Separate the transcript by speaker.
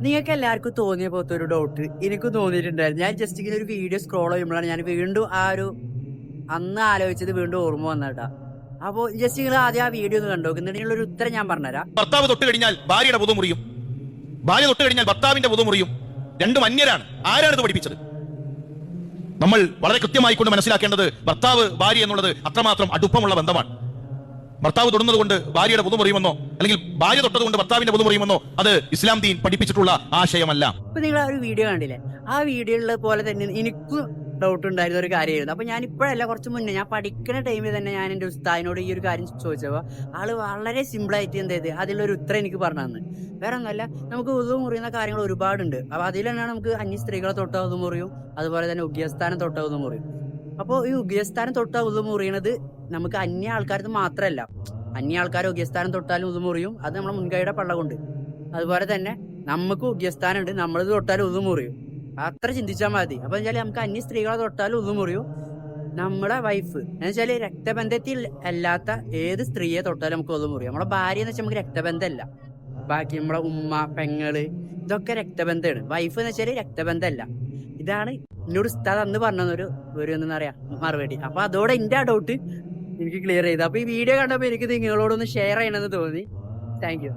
Speaker 1: നിങ്ങൾക്ക് എല്ലാവർക്കും തോന്നിയ പോലത്തെ ഒരു ഡൗട്ട് എനിക്കും തോന്നിയിട്ടുണ്ടായിരുന്നു. ഞാൻ ജസ്റ്റ് ഇങ്ങനെ ഒരു വീഡിയോ സ്ക്രോൾ ചെയ്യുമ്പോഴാണ് ഞാൻ വീണ്ടും ആ ഒരു അന്ന് ആലോചിച്ചത് വീണ്ടും ഓർമ്മ വന്നേട്ടാ. അപ്പോൾ ജസ്റ്റ് നിങ്ങൾ ആദ്യം ആ വീഡിയോ ഒന്ന് കണ്ടു നോക്കുന്നുണ്ടെങ്കിൽ ഒരു ഉത്തരം ഞാൻ പറഞ്ഞുതരാം.
Speaker 2: ഭർത്താവ് തൊട്ട് കഴിഞ്ഞാൽ ഭാര്യയുടെ വുളു മുറിയും, ഭാര്യ തൊട്ട് കഴിഞ്ഞാൽ ഭർത്താവിന്റെ വുളു മുറിയും. രണ്ടും അന്യരാണ്. ആരാണ് ഇത് പഠിപ്പിച്ചത്? നമ്മൾ വളരെ കൃത്യമായി കൊണ്ട് മനസ്സിലാക്കേണ്ടത് ഭർത്താവ് ഭാര്യ എന്നുള്ളത് അത്രമാത്രം അടുപ്പമുള്ള ബന്ധമാണ്. ഭർത്താവ് തൊടുന്നത് കൊണ്ട് ഭാര്യയുടെ വുളു മുറിയുമെന്നോ അല്ലെങ്കിൽ ഭാര്യ തൊട്ടത് കൊണ്ട് ഭർത്താവിന്റെ വുളു മുറിയുമെന്നോ അത് ഇസ്ലാം ദീൻ പഠിപ്പിച്ചിട്ടുള്ള ആശയമല്ല.
Speaker 1: ഇപ്പൊ നിങ്ങൾ ആ ഒരു വീഡിയോ കണ്ടില്ലേ? ആ വീഡിയോയിലുള്ള പോലെ തന്നെ എനിക്കും ഡൗട്ട് ഉണ്ടായിരുന്ന ഒരു കാര്യമായിരുന്നു. അപ്പൊ ഞാൻ ഇപ്പോഴല്ല, കുറച്ച് മുന്നേ ഞാൻ പഠിക്കുന്ന ടൈമിൽ തന്നെ ഞാൻ എന്റെ ഉസ്താദിനോട് ഈ ഒരു കാര്യം ചോദിച്ചപ്പോൾ ആള് വളരെ സിമ്പിൾ ആയിട്ട് എന്ത് ചെയ്ത് അതിലൊരു ഉത്തരം എനിക്ക് പറഞ്ഞു തന്നു. വേറെ ഒന്നല്ല, നമുക്ക് ഉദു മുറിയുന്ന കാര്യങ്ങൾ ഒരുപാടുണ്ട്. അപ്പൊ അതിൽ തന്നെയാണ് നമുക്ക് അന്യ സ്ത്രീകളെ തൊട്ട ഉദു മുറിയും, അതുപോലെ തന്നെ ഉഗ്യസ്ഥാനം തൊട്ട ഉദു മുറിയും. അപ്പോൾ ഈ ഉഗ്യസ്ഥാനം തൊട്ട ഉദു മുറിയണത് നമുക്ക് അന്യ ആൾക്കാർക്ക് മാത്രമല്ല, അന്യ ആൾക്കാർ ഉഗ്യസ്ഥാനം തൊട്ടാലും ഉദു മുറിയും. അത് നമ്മളെ മുൻകൈയുടെ പള്ള കൊണ്ട്. അതുപോലെ തന്നെ നമുക്ക് ഉഗ്യസ്ഥാനം ഉണ്ട്, നമ്മളത് തൊട്ടാലും ഉദു മുറിയും. അത്ര ചിന്തിച്ചാൽ മതി. അപ്പൊ വെച്ചാല് നമുക്ക് അന്യ സ്ത്രീകളെ തൊട്ടാലും ഉദു മുറിയും. നമ്മുടെ വൈഫ് എന്ന് വെച്ചാല് രക്തബന്ധത്തിൽ അല്ലാത്ത ഏത് സ്ത്രീയെ തൊട്ടാലും നമുക്ക് ഉദു മുറിയും. നമ്മളെ ഭാര്യ എന്ന് വെച്ചാൽ നമുക്ക് രക്തബന്ധമല്ല. ബാക്കി നമ്മളെ ഉമ്മ, പെങ്ങള്, ഇതൊക്കെ രക്തബന്ധമാണ്. വൈഫ് എന്ന് വെച്ചാല് രക്തബന്ധമല്ല. ഇതാണ് എന്നോട് ഉസ്താദ് അന്ന് പറഞ്ഞൊരു എന്താ പറയാ മറുപടി. അപ്പൊ അതോടെ എന്റെ ആ ഡൗട്ട് എനിക്ക് ക്ലിയർ ചെയ്തു. അപ്പൊ ഈ വീഡിയോ കണ്ടപ്പോ എനിക്ക് നിങ്ങളോടൊന്ന് ഷെയർ ചെയ്യണമെന്ന് തോന്നി. Thank you.